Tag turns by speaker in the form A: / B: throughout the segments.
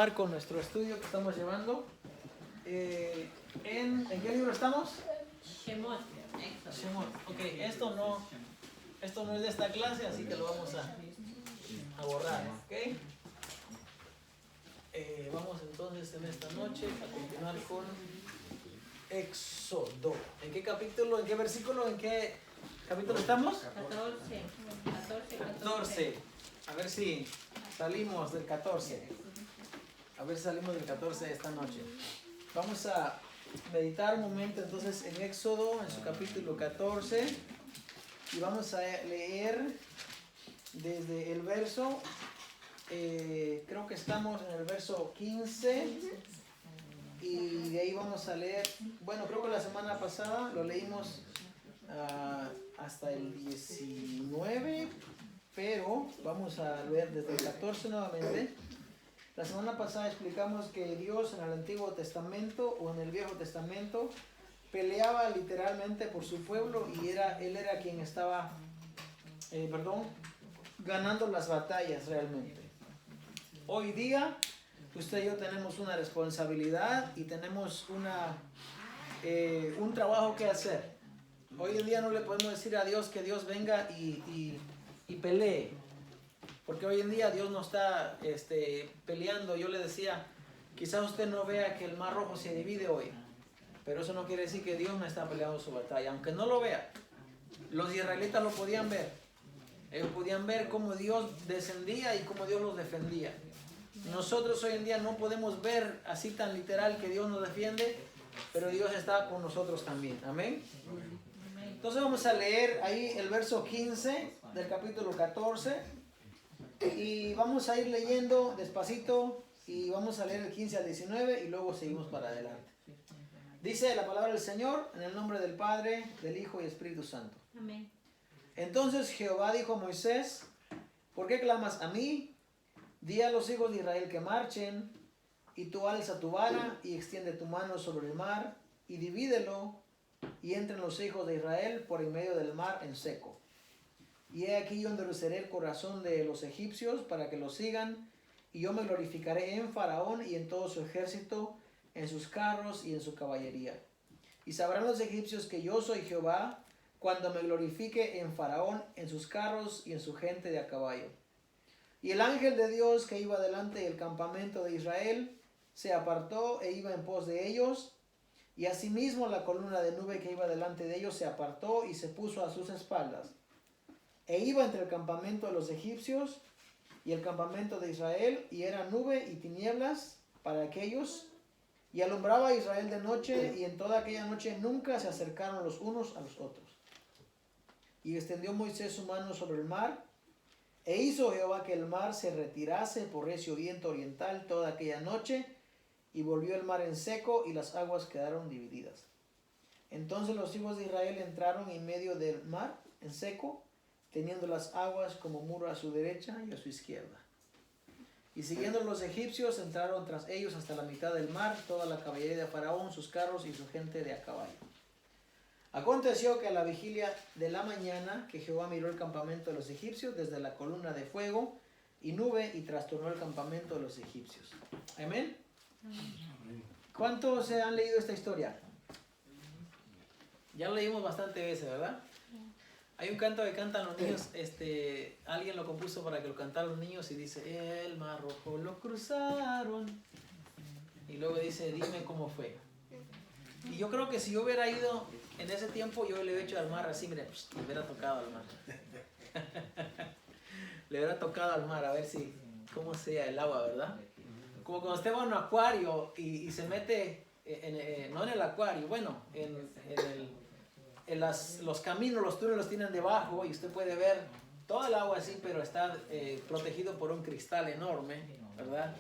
A: Con nuestro estudio que estamos llevando. ¿En qué libro estamos?
B: Shemot.
A: Ok, esto no es de esta clase, así que lo vamos a borrar, ¿ok? Vamos entonces en esta noche a continuar con Éxodo. ¿En qué capítulo, en qué versículo, en qué capítulo estamos? 14. A ver si salimos del 14. A ver si salimos del 14 esta noche. Vamos a meditar un momento entonces en Éxodo, en su capítulo 14. Y vamos a leer desde el verso, creo que estamos en el verso 15. Y de ahí vamos a leer, bueno, creo que la semana pasada lo leímos hasta el 19. Pero vamos a leer desde el 14 nuevamente. La semana pasada explicamos que Dios en el Antiguo Testamento o en el Viejo Testamento peleaba literalmente por su pueblo y él era quien estaba ganando las batallas realmente. Hoy día usted y yo tenemos una responsabilidad y tenemos un trabajo que hacer. Hoy en día no le podemos decir a Dios que Dios venga y pelee. Porque hoy en día Dios no está peleando. Yo le decía, quizás usted no vea que el Mar Rojo se divide hoy, pero eso no quiere decir que Dios no está peleando su batalla. Aunque no lo vea, los israelitas lo podían ver. Ellos podían ver cómo Dios descendía y cómo Dios los defendía. Nosotros hoy en día no podemos ver así tan literal que Dios nos defiende, pero Dios está con nosotros también. Amén. Entonces vamos a leer ahí el verso 15 del capítulo 14. Y vamos a ir leyendo despacito y vamos a leer el 15 al 19 y luego seguimos para adelante. Dice la palabra del Señor en el nombre del Padre, del Hijo y Espíritu Santo.
B: Amén.
A: Entonces Jehová dijo a Moisés, ¿por qué clamas a mí? Di a los hijos de Israel que marchen, y tú alza tu vara y extiende tu mano sobre el mar y divídelo, y entren los hijos de Israel por en medio del mar en seco. Y he aquí yo endureceré el corazón de los egipcios para que los sigan, y yo me glorificaré en Faraón y en todo su ejército, en sus carros y en su caballería. Y sabrán los egipcios que yo soy Jehová, cuando me glorifique en Faraón, en sus carros y en su gente de a caballo. Y el ángel de Dios que iba delante del campamento de Israel se apartó e iba en pos de ellos, y asimismo la columna de nube que iba delante de ellos se apartó y se puso a sus espaldas. E iba entre el campamento de los egipcios y el campamento de Israel, y era nube y tinieblas para aquellos, y alumbraba a Israel de noche, y en toda aquella noche nunca se acercaron los unos a los otros. Y extendió Moisés su mano sobre el mar, e hizo Jehová que el mar se retirase por recio viento oriental toda aquella noche, y volvió el mar en seco, y las aguas quedaron divididas. Entonces los hijos de Israel entraron en medio del mar en seco, teniendo las aguas como muro a su derecha y a su izquierda. Y siguiendo los egipcios, entraron tras ellos hasta la mitad del mar, toda la caballería de Faraón, sus carros y su gente de a caballo. Aconteció que a la vigilia de la mañana, que Jehová miró el campamento de los egipcios desde la columna de fuego y nube, y trastornó el campamento de los egipcios. Amén. ¿Cuántos se han leído esta historia? Ya lo leímos bastante veces, ¿verdad? Hay un canto que cantan los niños, alguien lo compuso para que lo cantaran los niños y dice, el mar rojo lo cruzaron. Y luego dice, dime cómo fue. Y yo creo que si yo hubiera ido en ese tiempo, yo le hubiera hecho al mar así, mire, le hubiera tocado al mar. Le hubiera tocado al mar, a ver si, cómo sea el agua, ¿verdad? Como cuando usted va a un acuario y se mete, no en el acuario, bueno, los caminos, los túneles los tienen debajo y usted puede ver todo el agua así, pero está protegido por un cristal enorme, ¿verdad?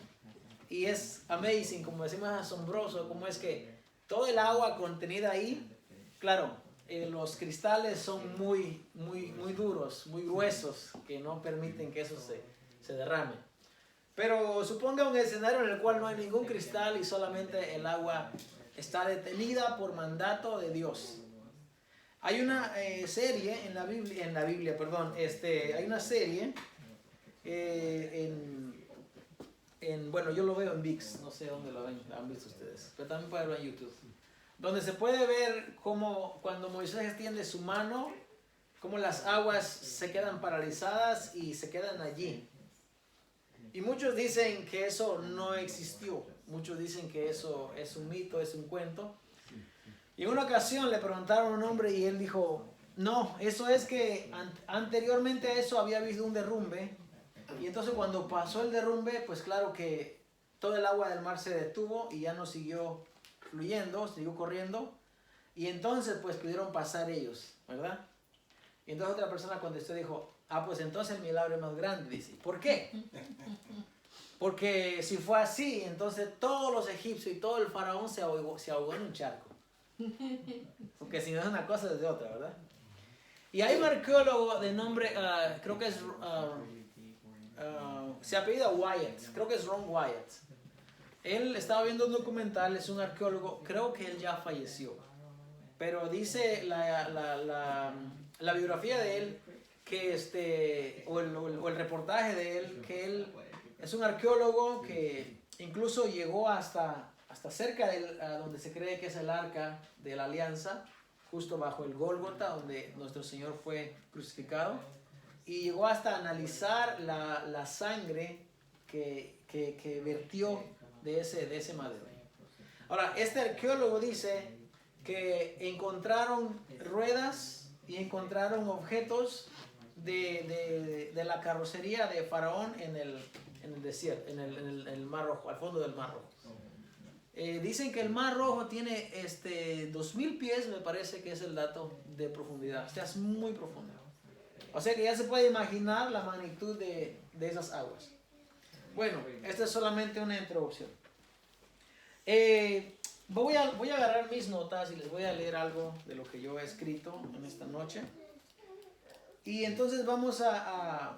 A: Y es amazing, como decimos, asombroso, como es que todo el agua contenida ahí, claro, los cristales son muy duros, muy gruesos, que no permiten que eso se derrame. Pero suponga un escenario en el cual no hay ningún cristal y solamente el agua está detenida por mandato de Dios. Hay una serie en la Biblia, hay una serie bueno, yo lo veo en VIX, no sé dónde lo han visto ustedes, pero también pueden verlo en YouTube, donde se puede ver cómo cuando Moisés extiende su mano, cómo las aguas se quedan paralizadas y se quedan allí. Y muchos dicen que eso no existió, muchos dicen que eso es un mito, es un cuento. Y en una ocasión le preguntaron a un hombre y él dijo, no, eso es que anteriormente a eso había habido un derrumbe. Y entonces cuando pasó el derrumbe, pues claro que todo el agua del mar se detuvo y ya no siguió fluyendo, siguió corriendo. Y entonces pues pudieron pasar ellos, ¿verdad? Y entonces otra persona contestó y dijo, pues entonces el milagro es más grande, dice. ¿Por qué? Porque si fue así, entonces todos los egipcios y todo el faraón se ahogó en un charco. Porque si no es una cosa es de otra, ¿verdad? Y hay un arqueólogo de nombre, creo que es... se apellida Wyatt, creo que es Ron Wyatt. Él estaba viendo un documental, es un arqueólogo, creo que él ya falleció. Pero dice la biografía de él, que o el reportaje de él, que él es un arqueólogo que incluso llegó hasta cerca de donde se cree que es el arca de la alianza, justo bajo el Gólgota, donde nuestro Señor fue crucificado. Y llegó hasta analizar la sangre que vertió de ese madero. Ahora, este arqueólogo dice que encontraron ruedas y encontraron objetos de la carrocería de Faraón en el desierto, en el Mar Rojo, al fondo del Mar Rojo. Dicen que el Mar Rojo tiene 2000 pies, me parece que es el dato de profundidad. O sea, es muy profundo. O sea que ya se puede imaginar la magnitud de esas aguas. Bueno, esta es solamente una introducción. Voy a agarrar mis notas y les voy a leer algo de lo que yo he escrito en esta noche. Y entonces vamos a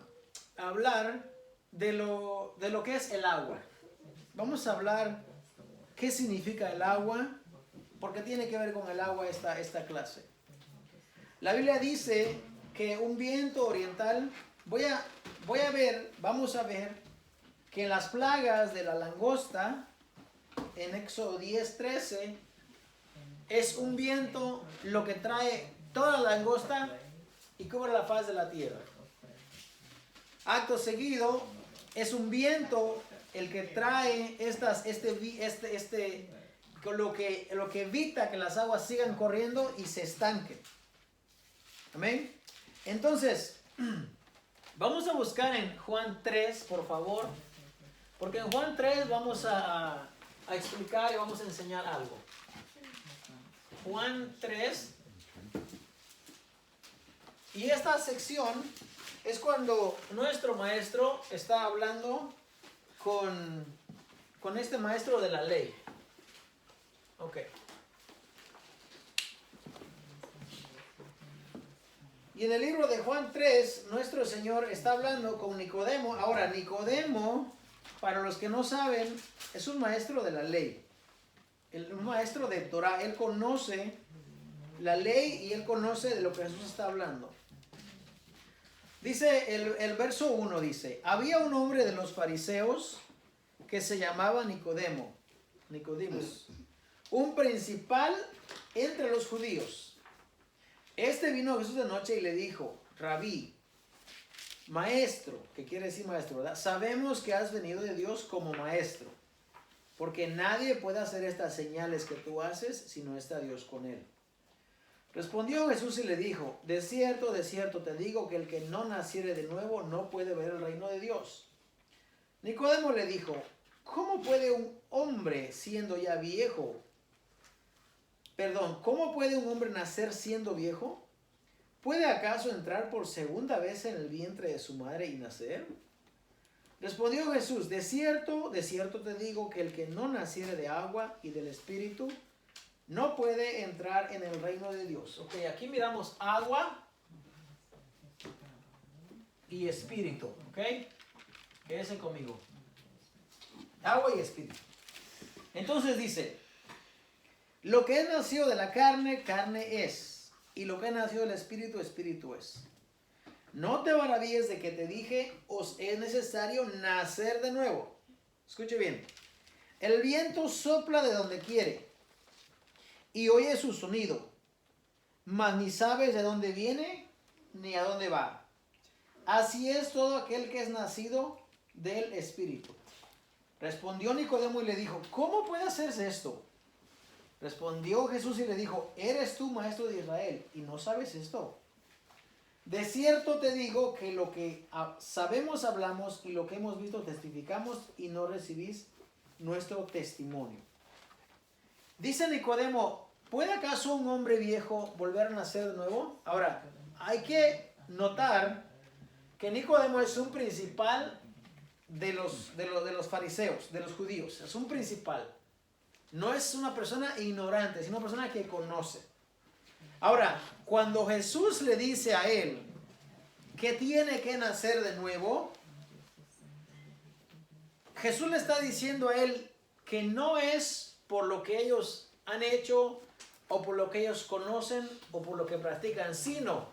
A: hablar de lo que es el agua. Vamos a hablar qué significa el agua, porque tiene que ver con el agua esta clase. La Biblia dice que un viento oriental, vamos a ver que en las plagas de la langosta, en Éxodo 10:13, es un viento lo que trae toda la langosta y cubre la faz de la tierra. Acto seguido, es un viento el que trae lo que evita que las aguas sigan corriendo y se estanquen. Amén. Entonces, vamos a buscar en Juan 3, por favor, porque en Juan 3 vamos a explicar y vamos a enseñar algo. Juan 3. Y esta sección es cuando nuestro maestro está hablando con este maestro de la ley. Ok. Y en el libro de Juan 3, nuestro Señor está hablando con Nicodemo. Ahora, Nicodemo, para los que no saben, es un maestro de la ley. Un maestro de Torah. Él conoce la ley y él conoce de lo que Jesús está hablando. Dice el verso 1, dice, había un hombre de los fariseos que se llamaba Nicodemus, un principal entre los judíos. Este vino a Jesús de noche y le dijo, Rabí, maestro, que quiere decir maestro, ¿verdad? Sabemos que has venido de Dios como maestro, porque nadie puede hacer estas señales que tú haces si no está Dios con él. Respondió Jesús y le dijo, de cierto te digo que el que no naciere de nuevo no puede ver el reino de Dios. Nicodemo le dijo, ¿cómo puede un hombre siendo ya viejo? ¿Cómo puede un hombre nacer siendo viejo? ¿Puede acaso entrar por segunda vez en el vientre de su madre y nacer? Respondió Jesús, de cierto te digo que el que no naciere de agua y del Espíritu no puede entrar en el reino de Dios. Ok, aquí miramos agua y espíritu. Ok, quédense conmigo. Agua y espíritu. Entonces dice, lo que es nacido de la carne, carne es. Y lo que es nacido del espíritu, espíritu es. No te maravilles de que te dije, os es necesario nacer de nuevo. Escuche bien. El viento sopla de donde quiere y oye su sonido, mas ni sabes de dónde viene ni a dónde va. Así es todo aquel que es nacido del Espíritu. Respondió Nicodemo y le dijo, ¿cómo puede hacerse esto? Respondió Jesús y le dijo, ¿eres tú maestro de Israel y no sabes esto? De cierto te digo que lo que sabemos hablamos y lo que hemos visto testificamos y no recibís nuestro testimonio. Dice Nicodemo, ¿puede acaso un hombre viejo volver a nacer de nuevo? Ahora, hay que notar que Nicodemo es un principal de los fariseos, de los judíos. Es un principal. No es una persona ignorante, es una persona que conoce. Ahora, cuando Jesús le dice a él que tiene que nacer de nuevo, Jesús le está diciendo a él que no es por lo que ellos han hecho o por lo que ellos conocen o por lo que practican, sino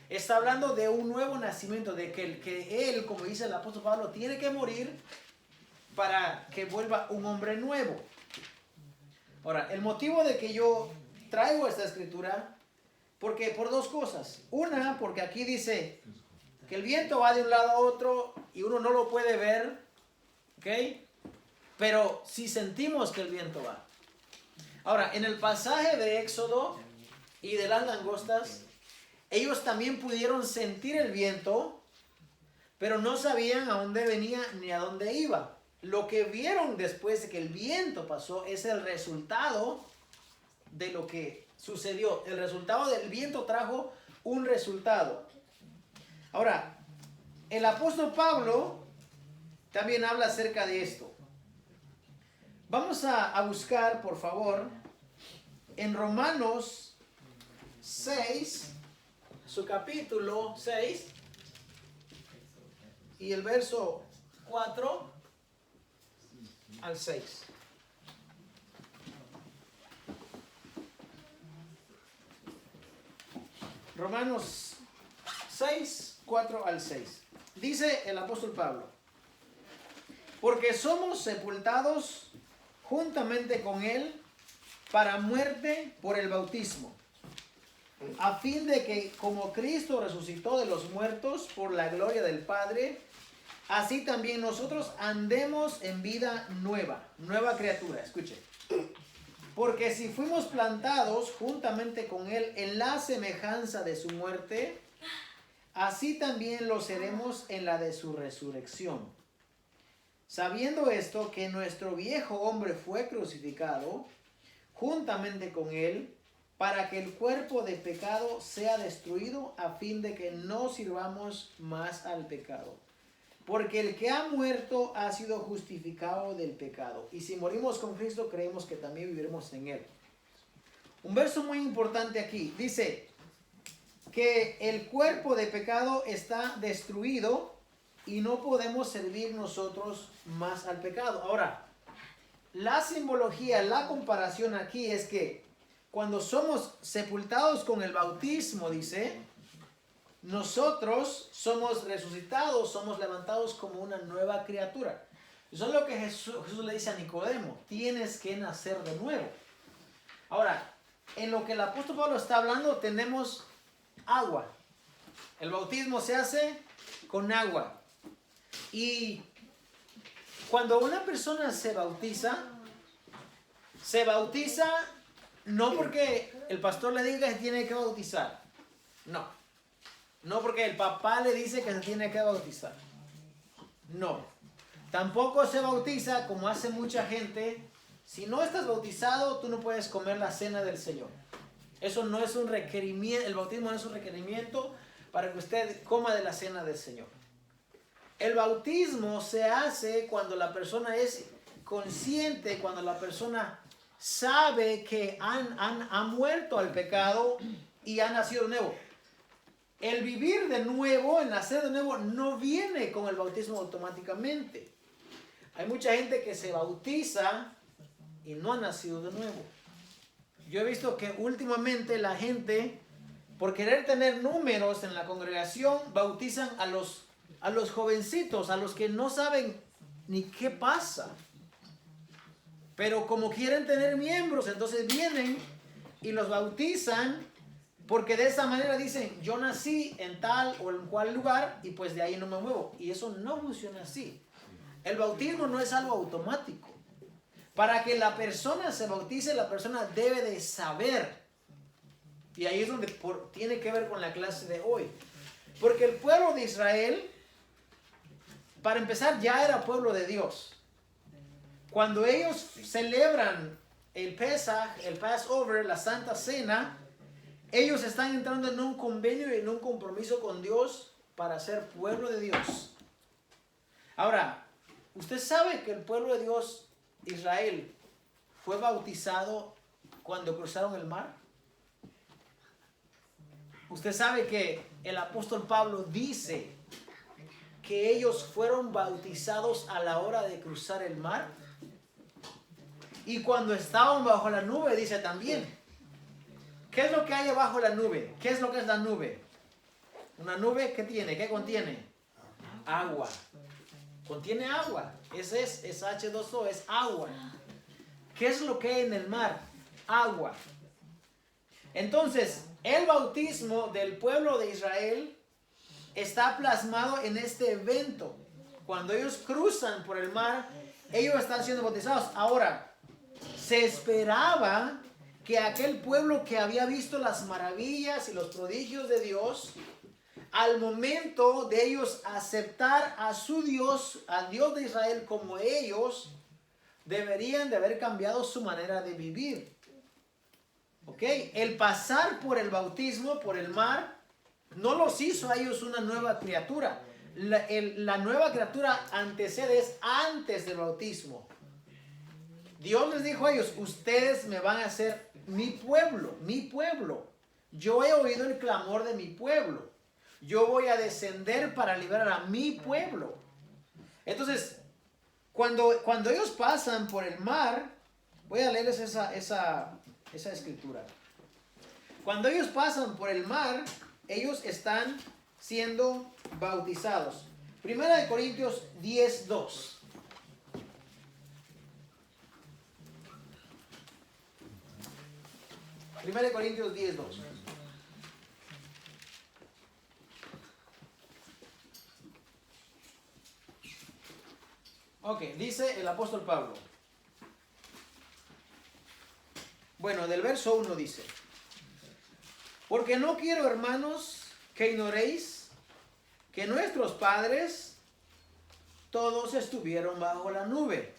A: está hablando de un nuevo nacimiento, de que él, como dice el apóstol Pablo, tiene que morir para que vuelva un hombre nuevo. Ahora, el motivo de que yo traigo esta escritura, porque por dos cosas. Una, porque aquí dice que el viento va de un lado a otro y uno no lo puede ver, ¿ok? Pero sí sentimos que el viento va. Ahora, en el pasaje de Éxodo y de las langostas, ellos también pudieron sentir el viento, pero no sabían a dónde venía ni a dónde iba. Lo que vieron después de que el viento pasó es el resultado de lo que sucedió. El resultado del viento trajo un resultado. Ahora, el apóstol Pablo también habla acerca de esto. Vamos a buscar, por favor, en Romanos 6, su capítulo 6, y el verso 4 al 6. Romanos 6, 4 al 6. Dice el apóstol Pablo, porque somos sepultados juntamente con él para muerte por el bautismo, a fin de que como Cristo resucitó de los muertos por la gloria del Padre, así también nosotros andemos en vida nueva, nueva criatura. Escuche. Porque si fuimos plantados juntamente con él en la semejanza de su muerte, así también lo seremos en la de su resurrección. Sabiendo esto, que nuestro viejo hombre fue crucificado juntamente con él, para que el cuerpo de pecado sea destruido, a fin de que no sirvamos más al pecado. Porque el que ha muerto ha sido justificado del pecado. Y si morimos con Cristo, creemos que también viviremos en él. Un verso muy importante aquí. Dice que el cuerpo de pecado está destruido y no podemos servir nosotros más al pecado. Ahora, la simbología, la comparación aquí es que cuando somos sepultados con el bautismo, dice, nosotros somos resucitados, somos levantados como una nueva criatura. Eso es lo que Jesús le dice a Nicodemo, tienes que nacer de nuevo. Ahora, en lo que el apóstol Pablo está hablando, tenemos agua. El bautismo se hace con agua. Y cuando una persona se bautiza no porque el pastor le diga que se tiene que bautizar. No porque el papá le dice que se tiene que bautizar. No. Tampoco se bautiza como hace mucha gente. Si no estás bautizado, tú no puedes comer la cena del Señor. Eso no es un requerimiento. El bautismo no es un requerimiento para que usted coma de la cena del Señor. El bautismo se hace cuando la persona es consciente, cuando la persona sabe que ha muerto al pecado y ha nacido de nuevo. El vivir de nuevo, el nacer de nuevo, no viene con el bautismo automáticamente. Hay mucha gente que se bautiza y no ha nacido de nuevo. Yo he visto que últimamente la gente, por querer tener números en la congregación, bautizan a los jovencitos, a los que no saben ni qué pasa. Pero como quieren tener miembros, entonces vienen y los bautizan, porque de esa manera dicen, yo nací en tal o en cual lugar y pues de ahí no me muevo. Y eso no funciona así. El bautismo no es algo automático. Para que la persona se bautice, la persona debe de saber. Y ahí es donde tiene que ver con la clase de hoy. Porque el pueblo de Israel, para empezar, ya era pueblo de Dios. Cuando ellos celebran el Pesaj, el Passover, la Santa Cena, ellos están entrando en un convenio y en un compromiso con Dios para ser pueblo de Dios. Ahora, ¿usted sabe que el pueblo de Dios, Israel, fue bautizado cuando cruzaron el mar? Usted sabe que el apóstol Pablo dice que ellos fueron bautizados a la hora de cruzar el mar. Y cuando estaban bajo la nube, dice también. ¿Qué es lo que hay bajo la nube? ¿Qué es lo que es la nube? Una nube, ¿qué tiene? ¿Qué contiene? Agua. Contiene agua. Ese es H2O, es agua. ¿Qué es lo que hay en el mar? Agua. Entonces, el bautismo del pueblo de Israel está plasmado en este evento. Cuando ellos cruzan por el mar, ellos están siendo bautizados. Ahora, se esperaba que aquel pueblo que había visto las maravillas y los prodigios de Dios, al momento de ellos aceptar a su Dios, al Dios de Israel como ellos, deberían de haber cambiado su manera de vivir. ¿Ok? El pasar por el bautismo, por el mar, no los hizo a ellos una nueva criatura. La nueva criatura antecede es antes del bautismo. Dios les dijo a ellos, ustedes me van a hacer mi pueblo, mi pueblo. Yo he oído el clamor de mi pueblo. Yo voy a descender para liberar a mi pueblo. Entonces, cuando ellos pasan por el mar, voy a leerles esa escritura. Cuando ellos pasan por el mar, ellos están siendo bautizados. Primera de Corintios 10:2. Primera de Corintios 10:2. Ok, dice el apóstol Pablo. Bueno, del verso 1 dice: porque no quiero, hermanos, que ignoréis que nuestros padres todos estuvieron bajo la nube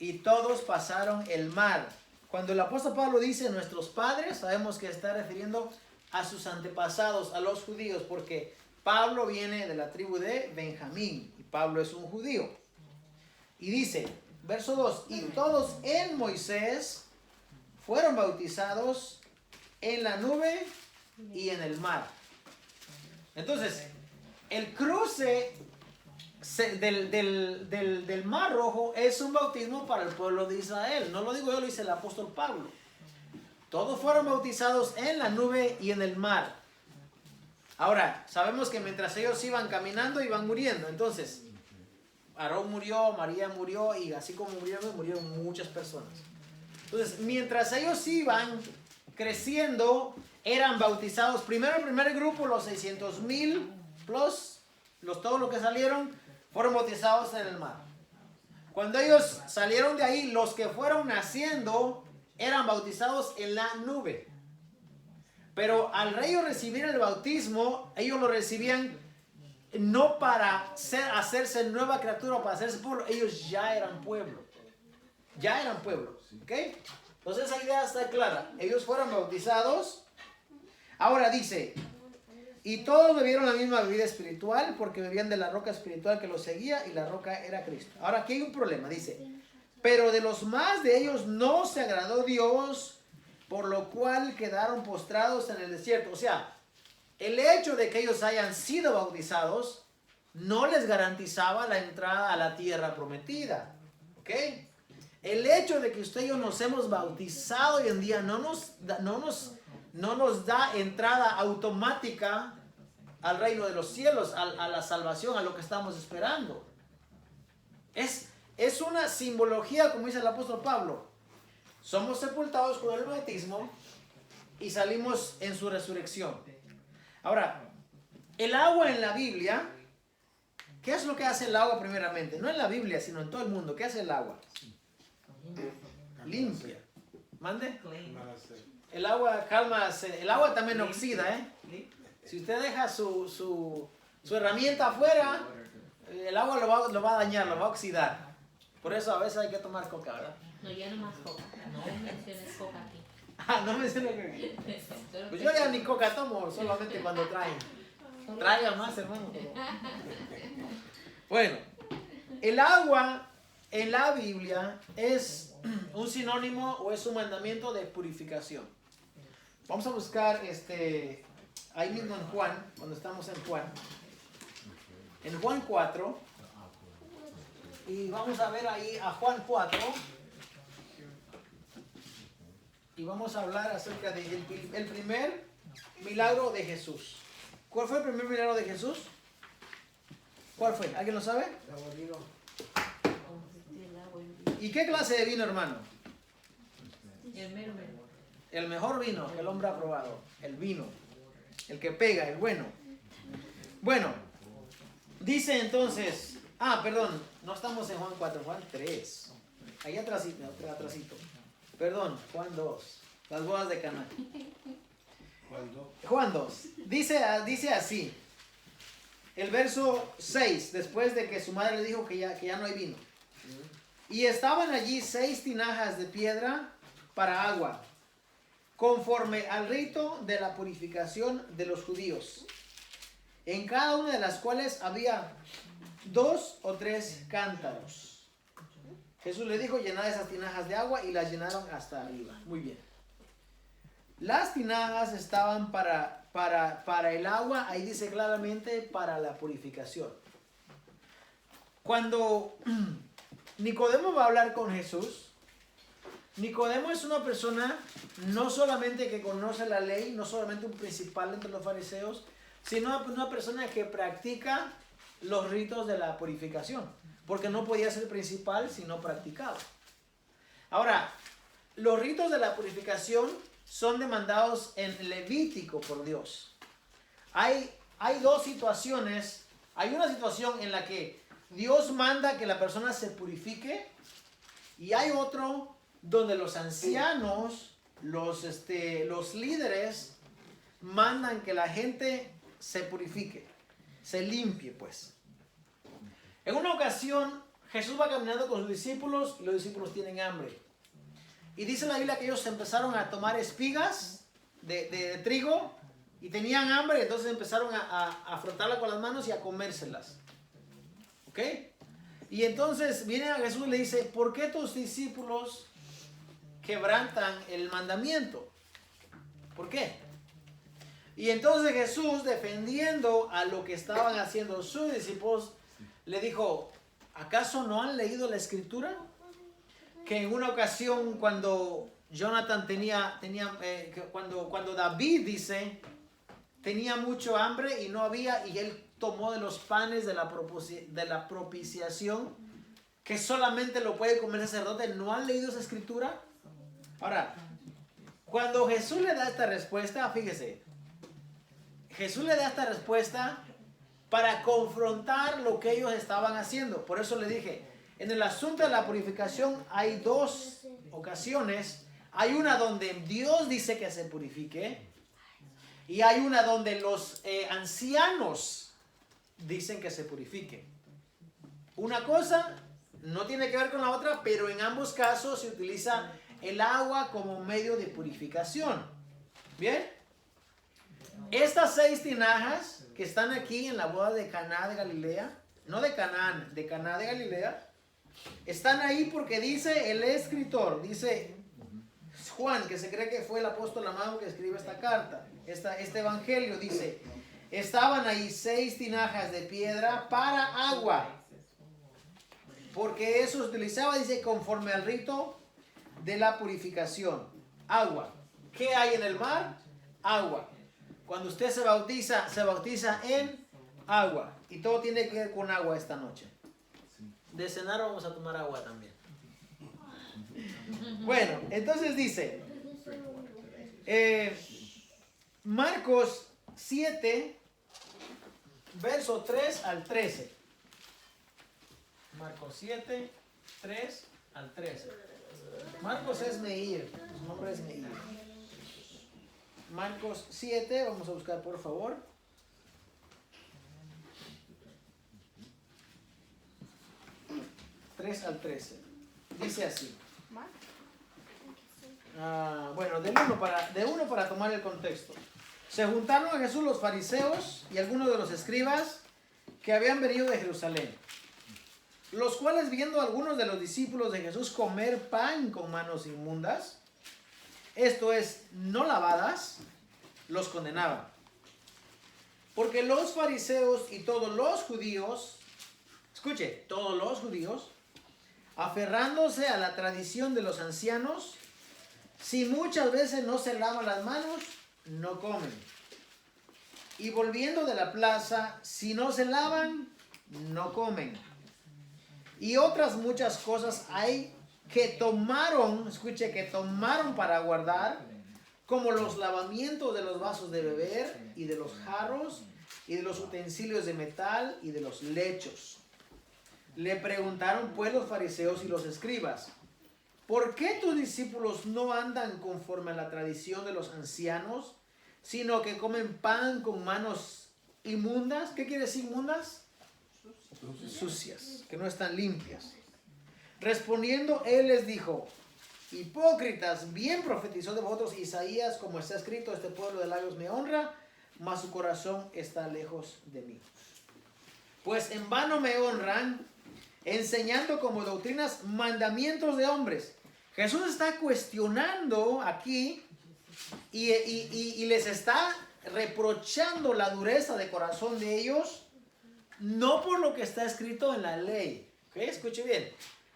A: y todos pasaron el mar. Cuando el apóstol Pablo dice nuestros padres, sabemos que está refiriendo a sus antepasados, a los judíos, porque Pablo viene de la tribu de Benjamín y Pablo es un judío. Y dice, verso 2, y todos en Moisés fueron bautizados en la nube y en el mar. Entonces, el cruce del Mar Rojo es un bautismo para el pueblo de Israel. No lo digo yo, lo dice el apóstol Pablo. Todos fueron bautizados en la nube y en el mar. Ahora, sabemos que mientras ellos iban caminando, iban muriendo. Entonces, Aarón murió, María murió, y así como murieron muchas personas. Entonces, mientras ellos iban creciendo, eran bautizados. Primero el primer grupo, los 600,000 plus, todos los que salieron, fueron bautizados en el mar. Cuando ellos salieron de ahí, los que fueron naciendo eran bautizados en la nube. Pero al ellos recibir el bautismo, ellos lo recibían no para hacerse nueva criatura o para hacerse pueblo, ellos ya eran pueblo. Ya eran pueblo. ¿Ok? Entonces esa idea está clara. Ellos fueron bautizados. Ahora dice, y todos bebieron la misma bebida espiritual porque bebían de la roca espiritual que los seguía y la roca era Cristo. Ahora aquí hay un problema, dice, pero de los más de ellos no se agradó Dios, por lo cual quedaron postrados en el desierto. O sea, el hecho de que ellos hayan sido bautizados no les garantizaba la entrada a la tierra prometida. ¿Ok? El hecho de que usted y yo nos hemos bautizado hoy en día no nos da entrada automática al reino de los cielos, a la salvación, a lo que estamos esperando. es una simbología, como dice el apóstol Pablo. Somos sepultados con el bautismo y salimos en su resurrección. Ahora, el agua en la Biblia, ¿qué es lo que hace el agua primeramente? No en la Biblia, sino en todo el mundo. ¿Qué hace el agua? Limpia. ¿Mande? El agua calma, el agua también oxida, ¿eh? Si usted deja su herramienta afuera, el agua lo va a dañar, lo va a oxidar. Por eso a veces hay que tomar coca, ¿verdad?
B: No, ya no más coca. No menciones coca aquí.
A: Ah, no menciono coca. Pues yo ya ni coca tomo, solamente cuando traen. Traigan más, hermano. Bueno, el agua en la Biblia es un sinónimo o es un mandamiento de purificación. Vamos a buscar ahí mismo en Juan, cuando estamos en Juan. En Juan 4. Y vamos a ver ahí a Juan 4. Y vamos a hablar acerca del primer milagro de Jesús. ¿Cuál fue el primer milagro de Jesús? ¿Cuál fue? ¿Alguien lo sabe? ¿Y qué clase de vino, hermano? El mejor vino que el hombre ha probado. El vino. El que pega, el bueno. Bueno, dice entonces... perdón, no estamos en Juan 4, Juan 3. Ahí atrásito. Perdón, Juan 2. Las bodas de Caná. Juan 2. Dice así. El verso 6, después de que su madre le dijo que ya no hay vino. Y estaban allí 6 tinajas de piedra para agua, conforme al rito de la purificación de los judíos, en cada una de las cuales había 2 o 3 cántaros. Jesús le dijo: llenad esas tinajas de agua, y las llenaron hasta arriba. Muy bien. Las tinajas estaban para el agua, ahí dice claramente para la purificación. Cuando Nicodemo va a hablar con Jesús, Nicodemo es una persona no solamente que conoce la ley, no solamente un principal entre los fariseos, sino una persona que practica los ritos de la purificación, porque no podía ser principal si no practicaba. Ahora, los ritos de la purificación son demandados en Levítico por Dios. Hay 2 situaciones. Hay una situación en la que Dios manda que la persona se purifique, y hay otro donde los ancianos, los líderes, mandan que la gente se purifique, se limpie, pues. En una ocasión, Jesús va caminando con sus discípulos, y los discípulos tienen hambre. Y dice la Biblia que ellos empezaron a tomar espigas de trigo, y tenían hambre, entonces empezaron a frotarla con las manos y a comérselas. ¿Ok? Y entonces viene a Jesús y le dice: ¿por qué tus discípulos quebrantan el mandamiento? ¿Por qué? Y entonces Jesús, defendiendo a lo que estaban haciendo sus discípulos, le dijo: ¿acaso no han leído la escritura? Que en una ocasión, cuando Jonathan cuando David dice, tenía mucho hambre y no había, y él tomó de los panes de la propiciación, que solamente lo puede comer el sacerdote. ¿No han leído esa escritura? Ahora, cuando Jesús le da esta respuesta, fíjese, Jesús le da esta respuesta para confrontar lo que ellos estaban haciendo. Por eso le dije, en el asunto de la purificación hay 2 ocasiones. Hay una donde Dios dice que se purifique, y hay una donde los ancianos dicen que se purifique. Una cosa no tiene que ver con la otra, pero en ambos casos se utiliza el agua como medio de purificación. ¿Bien? Estas 6 tinajas que están aquí en la boda de Caná de Galilea, no de Canaán, de Caná de Galilea, están ahí porque dice el escritor, dice Juan, que se cree que fue el apóstol amado que escribe esta carta, este evangelio, dice: estaban ahí 6 tinajas de piedra para agua, porque eso se utilizaba, dice, conforme al rito de la purificación. Agua. ¿Qué hay en el mar? Agua. Cuando usted se bautiza en agua, y todo tiene que ver con agua esta noche. de cenar vamos a tomar agua también. Bueno, entonces dice, Marcos 7, verso 3 al 13. Marcos 7, 3 al 13. Marcos es Meir, su nombre es Meir. Marcos 7, vamos a buscar por favor. ...3 al 13... dice así. Bueno, de uno para tomar el contexto. Se juntaron a Jesús los fariseos y algunos de los escribas que habían venido de Jerusalén, los cuales, viendo a algunos de los discípulos de Jesús comer pan con manos inmundas, esto es, no lavadas, los condenaban. Porque los fariseos y todos los judíos, escuche, todos los judíos, aferrándose a la tradición de los ancianos, si muchas veces no se lavan las manos, no comen. Y volviendo de la plaza, si no se lavan, no comen. Y otras muchas cosas hay que tomaron, escuche, que tomaron para guardar, como los lavamientos de los vasos de beber y de los jarros y de los utensilios de metal y de los lechos. Le preguntaron pues los fariseos y los escribas, ¿por qué tus discípulos no andan conforme a la tradición de los ancianos, sino que comen pan con manos inmundas? ¿Qué quiere decir inmundas? Sucias, que no están limpias. Respondiendo él les dijo, hipócritas, bien profetizó de vosotros Isaías, como está escrito, este pueblo de labios me honra, mas su corazón está lejos de mí. Pues en vano me honran, enseñando como doctrinas mandamientos de hombres. Jesús está cuestionando aquí y les está reprochando la dureza de corazón de ellos, no por lo que está escrito en la ley, ¿okay? Escuche bien,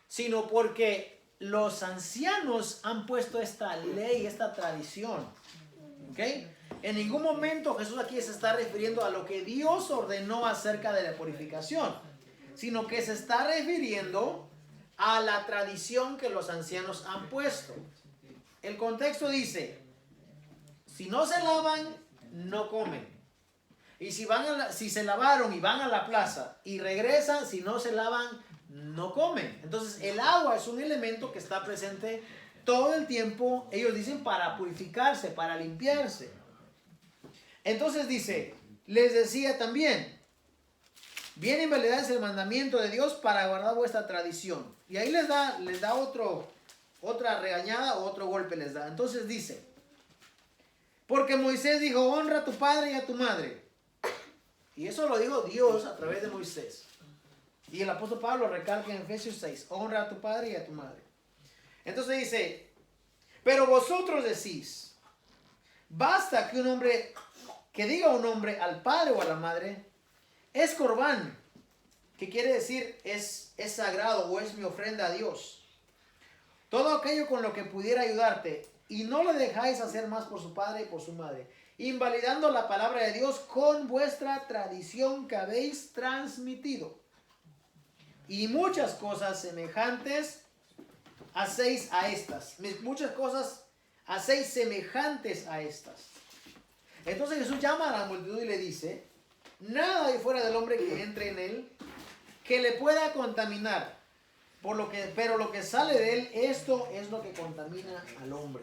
A: sino porque los ancianos han puesto esta ley, esta tradición, ¿okay? En ningún momento Jesús aquí se está refiriendo a lo que Dios ordenó acerca de la purificación, sino que se está refiriendo a la tradición que los ancianos han puesto. El contexto dice, si no se lavan, no comen. Y si se lavaron y van a la plaza y regresan, si no se lavan, no comen. Entonces el agua es un elemento que está presente todo el tiempo, ellos dicen, para purificarse, para limpiarse. Entonces dice, les decía también, bien invalidáis el mandamiento de Dios para guardar vuestra tradición. Y ahí les da otra regañada o otro golpe les da. Entonces dice, porque Moisés dijo, honra a tu padre y a tu madre. Y eso lo dijo Dios a través de Moisés. Y el apóstol Pablo recalca en Efesios 6, honra a tu padre y a tu madre. Entonces dice, pero vosotros decís, basta que diga un hombre al padre o a la madre, es corbán, que quiere decir es sagrado o es mi ofrenda a Dios. Todo aquello con lo que pudiera ayudarte, y no le dejáis hacer más por su padre y por su madre, invalidando la palabra de Dios con vuestra tradición que habéis transmitido. Y muchas cosas semejantes hacéis a estas. Muchas cosas hacéis semejantes a estas. Entonces Jesús llama a la multitud y le dice, nada hay fuera del hombre que entre en él que le pueda contaminar. Pero lo que sale de él, esto es lo que contamina al hombre.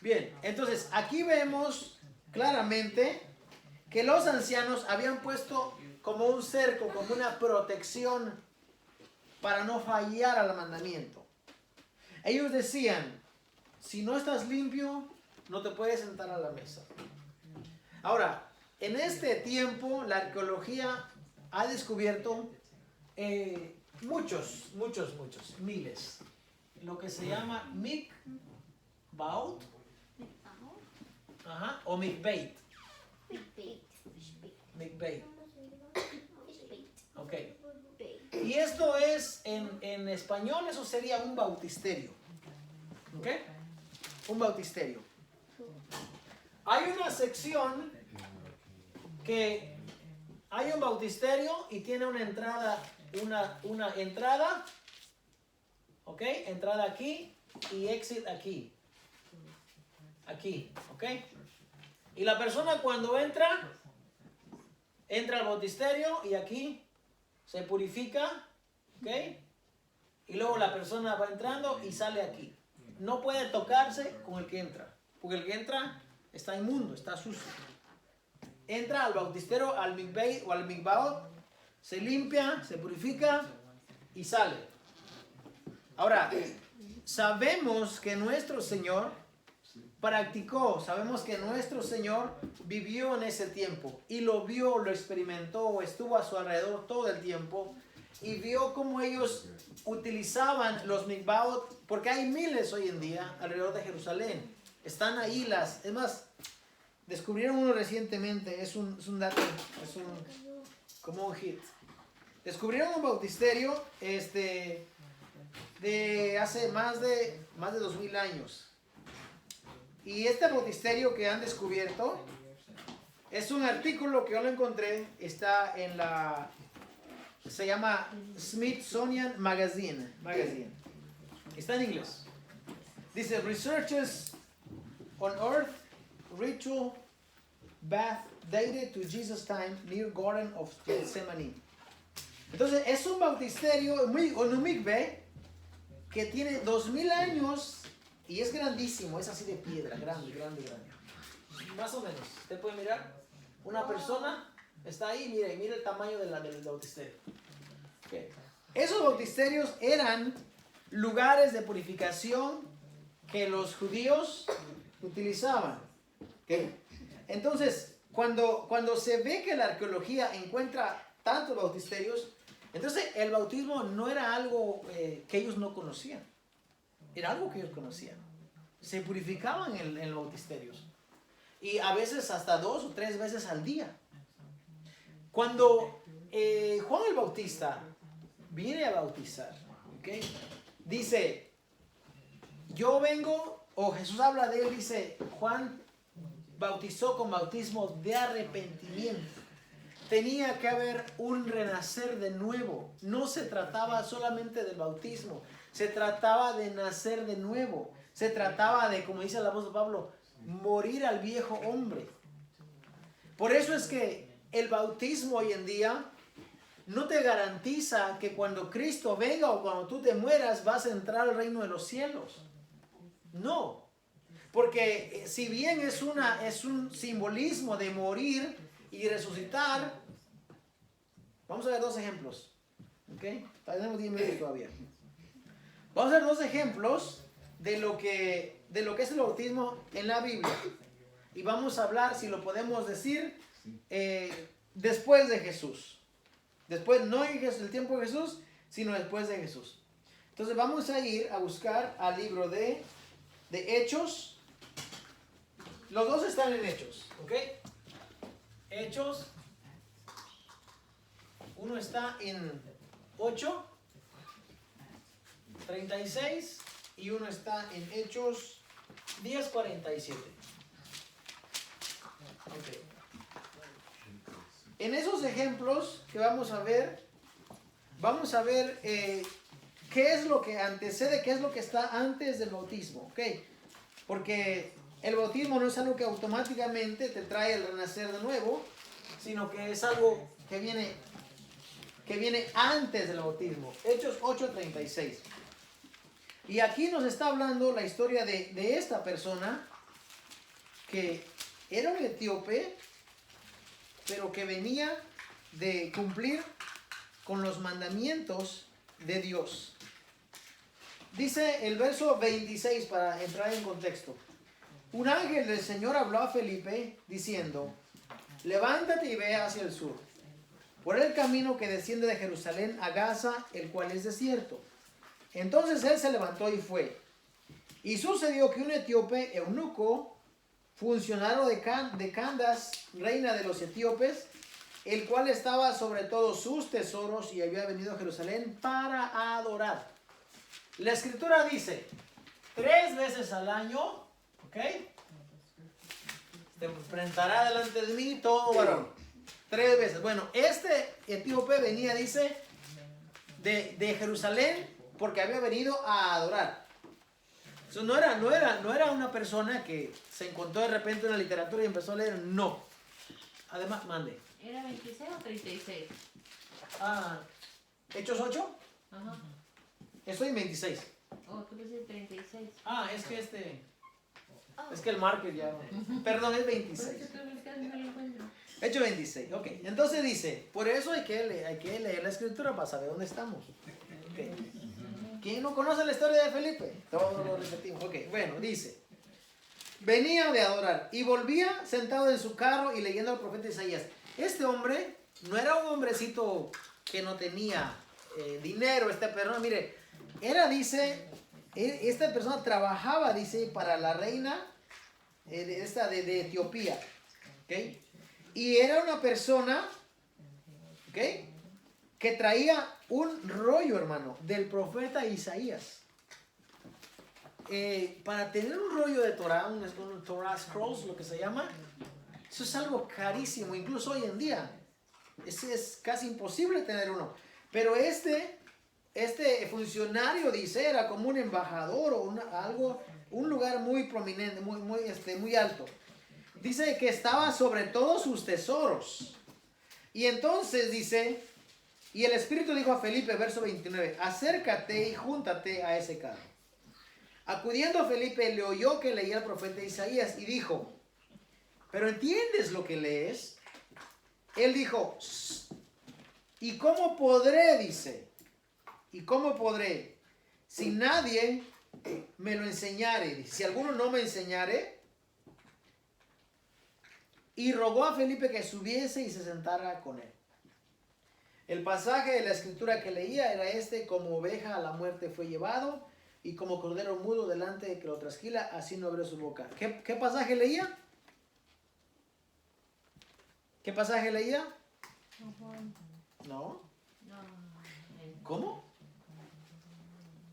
A: Bien, entonces aquí vemos claramente que los ancianos habían puesto como un cerco, como una protección para no fallar al mandamiento. Ellos decían, si no estás limpio, no te puedes sentar a la mesa. Ahora, en este tiempo, la arqueología ha descubierto miles, lo que se llama mikvaot, o mikbeit. Mikbeit. Ok. Y esto es, en español, eso sería un bautisterio. ¿Ok? Un bautisterio. Hay una sección que hay un bautisterio y tiene una entrada una entrada, ¿ok? Entrada aquí y exit aquí. Aquí, ¿ok? Y la persona cuando entra al bautisterio y aquí se purifica, ¿ok? Y luego la persona va entrando y sale aquí. No puede tocarse con el que entra, porque el que entra está inmundo, está sucio. Entra al bautisterio, al mikveh o al mikvaot, se limpia, se purifica y sale. Ahora, sabemos que nuestro Señor practicó, sabemos que nuestro Señor vivió en ese tiempo y lo vio, lo experimentó, estuvo a su alrededor todo el tiempo y vio cómo ellos utilizaban los mikvaot, porque hay miles hoy en día alrededor de Jerusalén. Están ahí es más, descubrieron uno recientemente, es un dato, como un hit. Descubrieron un bautisterio de hace más de 2000 años. Y este bautisterio que han descubierto es un artículo que yo lo encontré, está en se llama Smithsonian Magazine. Está en inglés. Dice, Researchers unearthed ritual bath dated to Jesus' time near Garden of Gethsemane. Entonces es un bautisterio, un mikveh, que tiene 2000 años y es grandísimo, es así de piedra, grande. Más o menos, usted puede mirar, una persona está ahí, mire el tamaño del bautisterio. Okay. Esos bautisterios eran lugares de purificación que los judíos utilizaban. Okay. Entonces, cuando se ve que la arqueología encuentra tantos bautisterios, entonces el bautismo no era algo que ellos no conocían, era algo que ellos conocían. Se purificaban en los bautisterios y a veces hasta 2 o 3 veces al día. Cuando Juan el Bautista viene a bautizar, ¿okay? Dice, yo vengo, o Jesús habla de él, dice, Juan bautizó con bautismo de arrepentimiento. Tenía que haber un renacer de nuevo. No se trataba solamente del bautismo, se trataba de nacer de nuevo. Se trataba de, como dice el apóstol Pablo, morir al viejo hombre. Por eso es que el bautismo hoy en día no te garantiza que cuando Cristo venga o cuando tú te mueras vas a entrar al reino de los cielos. No. Porque si bien es un simbolismo de morir y resucitar, vamos a ver 2 ejemplos. ¿Ok? Tenemos 10 minutos todavía. Vamos a ver 2 ejemplos de lo que es el bautismo en la Biblia. Y vamos a hablar, si lo podemos decir, después de Jesús. Después, no en el tiempo de Jesús, sino después de Jesús. Entonces vamos a ir a buscar al libro de Hechos. Los 2 están en Hechos, ¿ok? Hechos. Uno está en 8:36 y uno está en Hechos 10:47. Okay. En esos ejemplos que vamos a ver qué es lo que antecede, qué es lo que está antes del bautismo, ¿ok? Porque el bautismo no es algo que automáticamente te trae el renacer de nuevo, sino que es algo que viene antes del bautismo. Hechos 8:36. Y aquí nos está hablando la historia de esta persona que era un etíope, pero que venía de cumplir con los mandamientos de Dios. Dice el verso 26 para entrar en contexto. Un ángel del Señor habló a Felipe diciendo, levántate y ve hacia el sur, por el camino que desciende de Jerusalén a Gaza, el cual es desierto. Entonces él se levantó y fue. Y sucedió que un etíope, eunuco, funcionario de Candace, reina de los etíopes, el cual estaba sobre todos sus tesoros y había venido a Jerusalén para adorar. La escritura dice, 3 veces al año, ¿ok? Te enfrentará delante de mí todo varón. 3 veces. Bueno, este etíope venía, dice, de Jerusalén porque había venido a adorar. So, no era una persona que se encontró de repente en la literatura y empezó a leer. No. Además, mande.
B: ¿Era 26 o 36?
A: ¿Hechos 8?
B: Ajá.
A: Estoy en 26.
B: Oh, tú dices 36.
A: Es que es que el marker ya... Perdón, es 26.
B: Por eso estoy buscando y no lo encuentro.
A: Hecho 26, ok. Entonces dice, por eso hay que leer la escritura para saber dónde estamos. Okay. ¿Quién no conoce la historia de Felipe? Todos lo repetimos. Ok, bueno, dice. Venía de adorar y volvía sentado en su carro y leyendo al profeta Isaías. Este hombre no era un hombrecito que no tenía dinero, esta persona, mire, dice, esta persona trabajaba, dice, para la reina de Etiopía, ¿ok? Y era una persona, ¿ok? Que traía un rollo, hermano, del profeta Isaías. Para tener un rollo de Torah, un Torah Scrolls, lo que se llama, eso es algo carísimo, incluso hoy en día. Es casi imposible tener uno. Pero este funcionario, dice, era como un embajador o un lugar muy prominente, muy alto. Dice que estaba sobre todos sus tesoros. Y entonces dice, y el Espíritu dijo a Felipe, verso 29, acércate y júntate a ese carro. Acudiendo Felipe, le oyó que leía el profeta Isaías y dijo, ¿pero entiendes lo que lees? Él dijo, ¿y cómo podré? Dice, ¿y cómo podré? Si nadie me lo enseñare, si alguno no me enseñare. Y rogó a Felipe que subiese y se sentara con él. El pasaje de la escritura que leía era como oveja a la muerte fue llevado, y como cordero mudo delante de que lo trasquila, así no abrió su boca. ¿Qué pasaje leía? ¿Qué pasaje leía? No. ¿Cómo?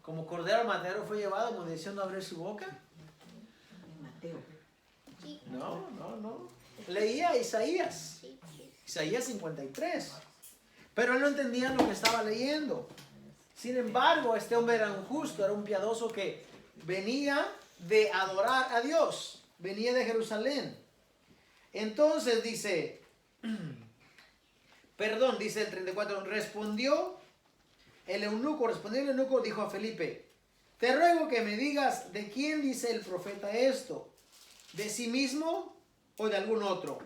A: Como cordero matadero fue llevado, mudeció no abrir su boca.
C: Mateo.
A: No. Leía Isaías 53. Pero él no entendía lo que estaba leyendo. Sin embargo, este hombre era un justo, era un piadoso que venía de adorar a Dios. Venía de Jerusalén. Entonces dice, dice el 34, respondió el eunuco, dijo a Felipe, te ruego que me digas de quién dice el profeta esto, de sí mismo o de algún otro.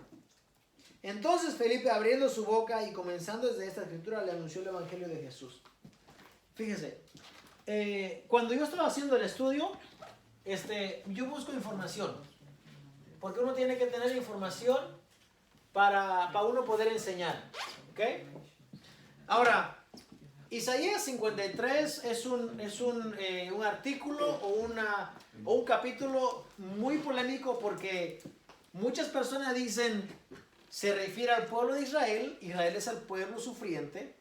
A: Entonces Felipe, abriendo su boca y comenzando desde esta escritura, le anunció el evangelio de Jesús. Fíjese, cuando yo estaba haciendo el estudio, yo busco información, porque uno tiene que tener información para uno poder enseñar, ¿ok? Ahora, Isaías 53 es un artículo o un capítulo muy polémico porque muchas personas dicen, se refiere al pueblo de Israel, Israel es el pueblo sufriente.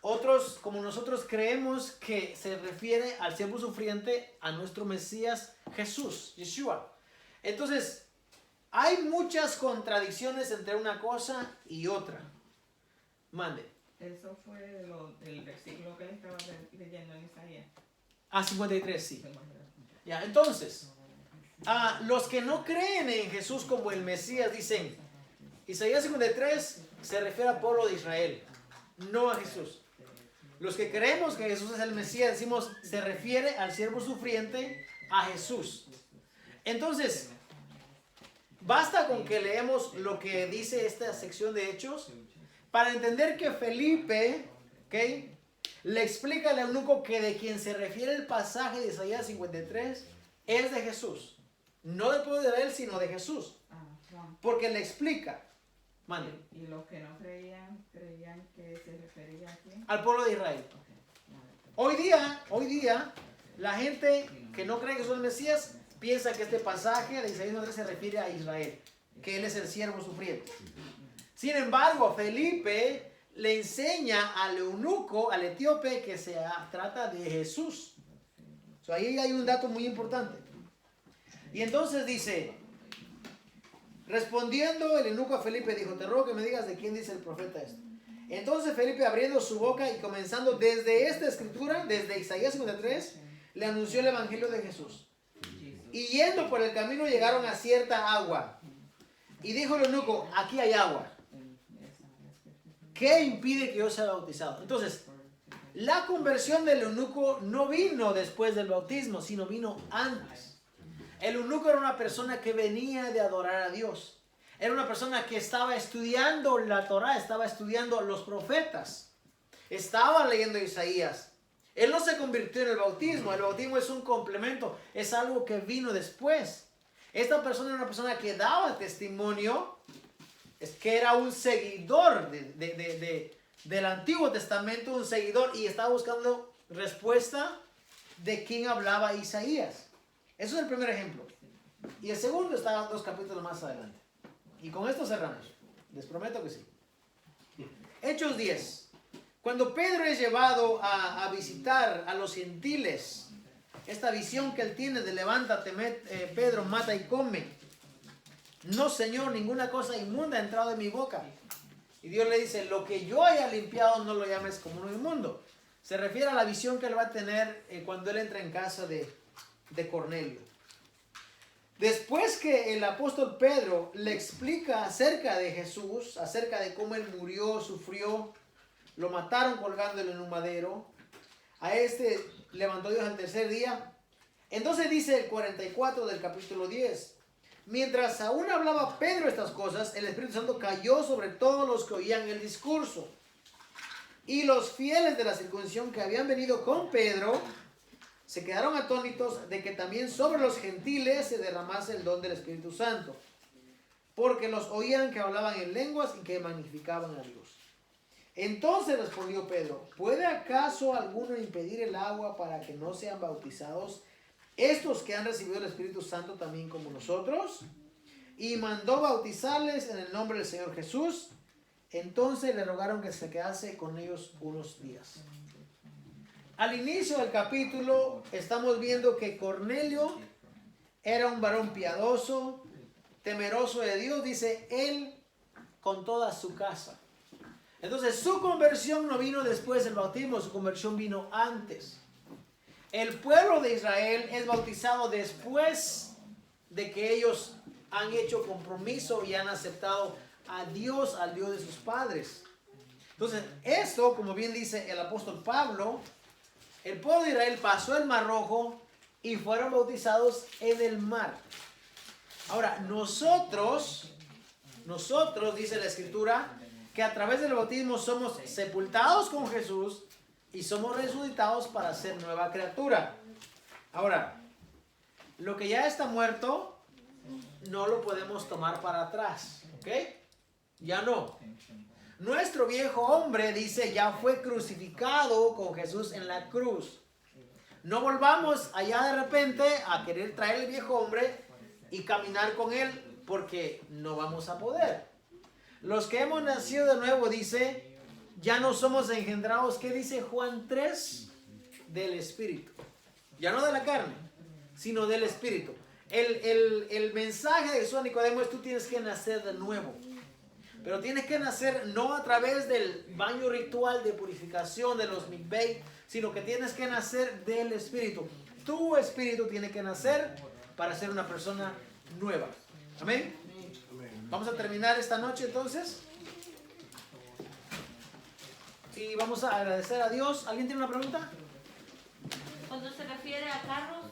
A: Otros, como nosotros, creemos que se refiere al siervo sufriente, a nuestro Mesías Jesús, Yeshua. Entonces, hay muchas contradicciones entre una cosa y otra. Mande.
C: Eso fue el versículo que le estaba leyendo en Isaías.
A: 53, sí. Ya, entonces, los que no creen en Jesús como el Mesías dicen, Isaías 53 se refiere al pueblo de Israel, no a Jesús. Los que creemos que Jesús es el Mesías decimos, se refiere al siervo sufriente, a Jesús. Entonces, basta con que leemos lo que dice esta sección de Hechos para entender que Felipe, ¿okay?, le explica al eunuco que de quien se refiere el pasaje de Isaías 53 es de Jesús. No del pueblo de Israel, sino de Jesús. Porque le explica. Mande.
C: ¿Y los que no creían que se refería a quién?
A: Al pueblo de Israel. Hoy día, la gente que no cree que es el Mesías piensa que este pasaje de Isaías 53 se refiere a Israel, que él es el siervo sufriente. Sin embargo, Felipe le enseña al eunuco, al etíope, que se trata de Jesús. Ahí hay un dato muy importante. Y entonces dice, respondiendo el eunuco a Felipe, dijo, te ruego que me digas de quién dice el profeta esto. Entonces Felipe, abriendo su boca y comenzando desde esta escritura, desde Isaías 53, le anunció el evangelio de Jesús. Y yendo por el camino llegaron a cierta agua. Y dijo el eunuco, aquí hay agua. ¿Qué impide que yo sea bautizado? Entonces, la conversión del eunuco no vino después del bautismo, sino vino antes. El eunuco era una persona que venía de adorar a Dios. Era una persona que estaba estudiando la Torá, estaba estudiando los profetas. Estaba leyendo Isaías. Él no se convirtió en el bautismo. El bautismo es un complemento, es algo que vino después. Esta persona era una persona que daba testimonio, es que era un seguidor del Antiguo Testamento, un seguidor, y estaba buscando respuesta de quién hablaba Isaías. Eso es el primer ejemplo. Y el segundo está 2 capítulos más adelante. Y con esto cerramos. Les prometo que sí. Hechos 10. Cuando Pedro es llevado a visitar a los gentiles, esta visión que él tiene de levántate, Pedro, mata y come. No, Señor, ninguna cosa inmunda ha entrado en mi boca. Y Dios le dice, lo que yo haya limpiado no lo llames como un inmundo. Se refiere a la visión que él va a tener cuando él entra en casa de Cornelio. Después que el apóstol Pedro le explica acerca de Jesús, acerca de cómo él murió, sufrió, lo mataron colgándolo en un madero, a este levantó Dios al tercer día. Entonces dice el 44 del capítulo 10, mientras aún hablaba Pedro estas cosas, el Espíritu Santo cayó sobre todos los que oían el discurso. Y los fieles de la circuncisión que habían venido con Pedro se quedaron atónitos de que también sobre los gentiles se derramase el don del Espíritu Santo, porque los oían que hablaban en lenguas y que magnificaban a Dios. Entonces respondió Pedro, ¿puede acaso alguno impedir el agua para que no sean bautizados estos que han recibido el Espíritu Santo también como nosotros? Y mandó bautizarles en el nombre del Señor Jesús. Entonces le rogaron que se quedase con ellos unos días. Al inicio del capítulo estamos viendo que Cornelio era un varón piadoso, temeroso de Dios, dice él, con toda su casa. Entonces su conversión no vino después del bautismo, su conversión vino antes. El pueblo de Israel es bautizado después de que ellos han hecho compromiso y han aceptado a Dios, al Dios de sus padres. Entonces esto, como bien dice el apóstol Pablo, el pueblo de Israel pasó el Mar Rojo y fueron bautizados en el mar. Ahora, nosotros, dice la Escritura, que a través del bautismo somos sepultados con Jesús y somos resucitados para ser nueva criatura. Ahora, lo que ya está muerto, no lo podemos tomar para atrás, ¿ok? Ya no. Nuestro viejo hombre, dice, ya fue crucificado con Jesús en la cruz. No volvamos allá de repente a querer traer el viejo hombre y caminar con él, porque no vamos a poder. Los que hemos nacido de nuevo, dice, ya no somos engendrados, ¿qué dice Juan 3? Del Espíritu. Ya no de la carne, sino del Espíritu. El mensaje de Jesús a Nicodemo es: tú tienes que nacer de nuevo. Pero tienes que nacer no a través del baño ritual de purificación de los mikveh, sino que tienes que nacer del Espíritu. Tu espíritu tiene que nacer para ser una persona nueva. Amén. Vamos a terminar esta noche entonces. Y vamos a agradecer a Dios. ¿Alguien tiene una pregunta?
B: Cuando se refiere a carros,